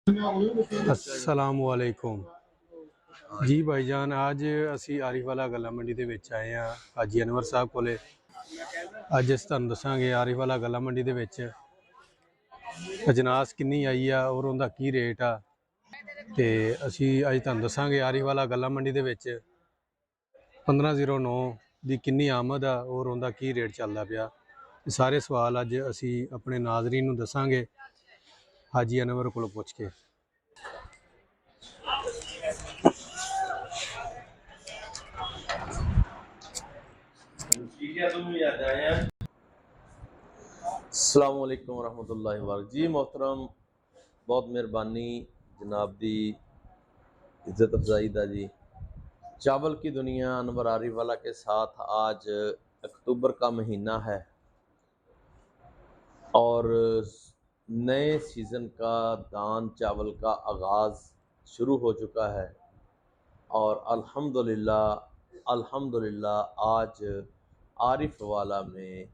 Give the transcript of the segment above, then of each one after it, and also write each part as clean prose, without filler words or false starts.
السلام علیکم جی بھائی جان، اج اسی عارف والا گلا منڈی دے وچ آئے ہاں حاجی انور صاحب کولے۔ اج اس تانوں دساں گے عارف والا گلا منڈی دے وچ اجناس کنی آئی آ اور اوندا کی ریٹ آ تے اسی اج تانوں دساں گے عارف والا گلا منڈی دے وچ 1509 دی کنی آمد آ اور اوندا کی ریٹ چلدا پیا۔ سارے سوال اج اسی اپنے ناظرین نوں دساں گے حاجی انور کولوں پوچھ کے۔ السلام علیکم ورحمۃ اللہ وبرکاتہ۔ جی محترم، بہت مہربانی جناب دی عزت افزائی دا جی۔ چاول کی دنیا انور عارف والا کے ساتھ آج اکتوبر کا مہینہ ہے اور نئے سیزن کا دان چاول کا آغاز شروع ہو چکا ہے، اور الحمدللہ آج عارف والا میں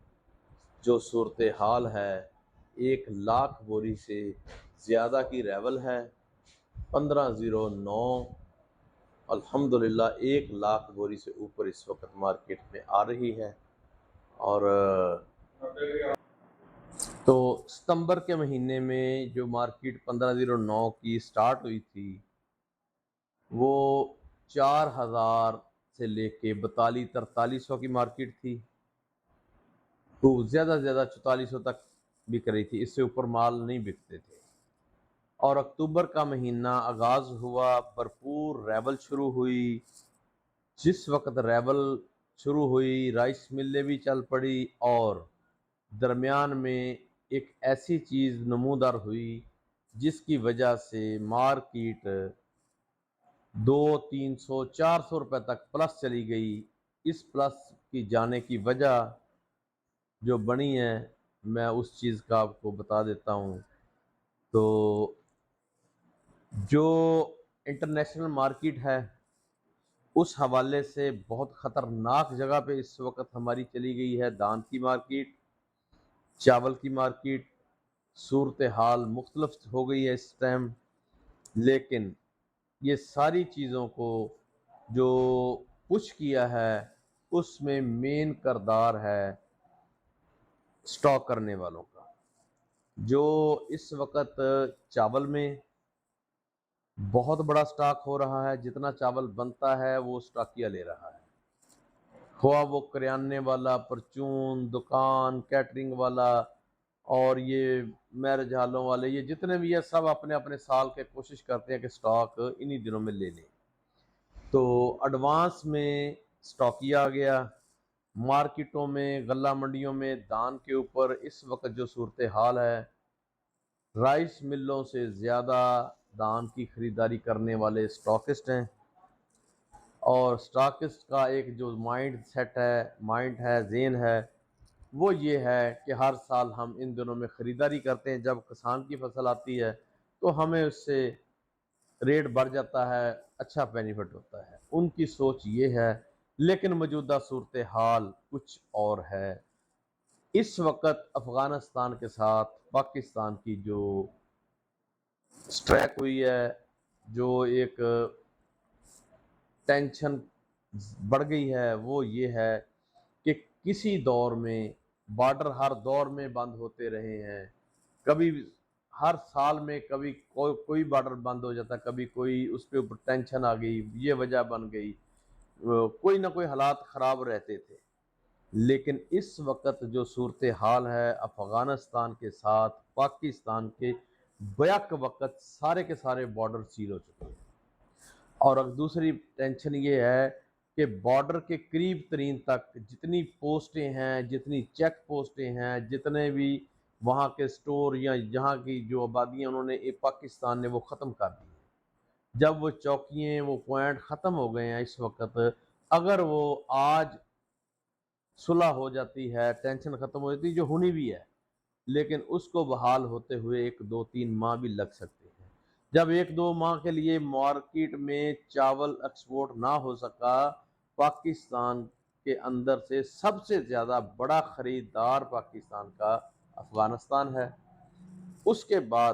جو صورتحال ہے 1,00,000 بوری سے زیادہ کی ریول ہے۔ 1509 الحمدللہ 1,00,000 بوری سے اوپر اس وقت مارکیٹ میں آ رہی ہے۔ اور تو ستمبر کے مہینے میں جو مارکیٹ 1509 کی سٹارٹ ہوئی تھی وہ 4,000 سے لے کے 42-4300 کی مارکیٹ تھی، تو زیادہ سے زیادہ 4400 تک بک رہی تھی، اس سے اوپر مال نہیں بکتے تھے۔ اور اکتوبر کا مہینہ آغاز ہوا، بھرپور ریول شروع ہوئی۔ جس وقت ریول شروع ہوئی رائس ملیں بھی چل پڑی، اور درمیان میں ایک ایسی چیز نمودار ہوئی جس کی وجہ سے مارکیٹ 200-300-400 روپے تک پلس چلی گئی۔ اس پلس کی جانے کی وجہ جو بنی ہے میں اس چیز کا آپ کو بتا دیتا ہوں۔ تو جو انٹرنیشنل مارکیٹ ہے اس حوالے سے بہت خطرناک جگہ پہ اس وقت ہماری چلی گئی ہے دان کی مارکیٹ، چاول کی مارکیٹ۔ صورتحال مختلف ہو گئی ہے اس ٹائم، لیکن یہ ساری چیزوں کو جو پش کیا ہے اس میں مین کردار ہے سٹاک کرنے والوں کا، جو اس وقت چاول میں بہت بڑا سٹاک ہو رہا ہے۔ جتنا چاول بنتا ہے وہ سٹاکیہ لے رہا ہے، خواہ وہ کریانے والا، پرچون دکان، کیٹرنگ والا، اور یہ میرج ہالوں والے، یہ جتنے بھی ہیں سب اپنے اپنے سال کے کوشش کرتے ہیں کہ سٹاک انہی دنوں میں لے لیں۔ تو ایڈوانس میں سٹاکیہ آ گیا۔ مارکیٹوں میں، غلہ منڈیوں میں دان کے اوپر اس وقت جو صورتحال ہے، رائس ملوں سے زیادہ دان کی خریداری کرنے والے سٹاکسٹ ہیں، اور سٹاکسٹ کا ایک جو مائنڈ ہے، ذہن ہے، وہ یہ ہے کہ ہر سال ہم ان دنوں میں خریداری کرتے ہیں، جب کسان کی فصل آتی ہے تو ہمیں اس سے ریٹ بڑھ جاتا ہے، اچھا بینیفٹ ہوتا ہے۔ ان کی سوچ یہ ہے، لیکن موجودہ صورتحال کچھ اور ہے۔ اس وقت افغانستان کے ساتھ پاکستان کی جو سٹریک ہوئی ہے، جو ایک ٹینشن بڑھ گئی ہے، وہ یہ ہے کہ کسی دور میں بارڈر ہر دور میں بند ہوتے رہے ہیں، کبھی ہر سال میں کبھی کوئی بارڈر بند ہو جاتا، کبھی کوئی اس پہ اوپر ٹینشن آ گئی، یہ وجہ بن گئی، کوئی نہ کوئی حالات خراب رہتے تھے۔ لیکن اس وقت جو صورتحال ہے افغانستان کے ساتھ پاکستان کے، بیک وقت سارے کے سارے بارڈر سیل ہو چکے ہیں، اور اب دوسری ٹینشن یہ ہے کہ بارڈر کے قریب ترین تک جتنی پوسٹیں ہیں، جتنی چیک پوسٹیں ہیں، جتنے بھی وہاں کے سٹور یا جہاں کی جو آبادیاں انہوں نے پاکستان نے وہ ختم کر دی ہیں۔ جب وہ چوکیاں، وہ پوائنٹ ختم ہو گئے ہیں اس وقت، اگر وہ آج صلح ہو جاتی ہے، ٹینشن ختم ہو جاتی ہے، جو ہونی بھی ہے، لیکن اس کو بحال ہوتے ہوئے 1-2-3 ماہ بھی لگ سکتے ہیں۔ جب 1-2 ماہ کے لیے مارکیٹ میں چاول ایکسپورٹ نہ ہو سکا، پاکستان کے اندر سے سب سے زیادہ بڑا خریدار پاکستان کا افغانستان ہے، اس کے بعد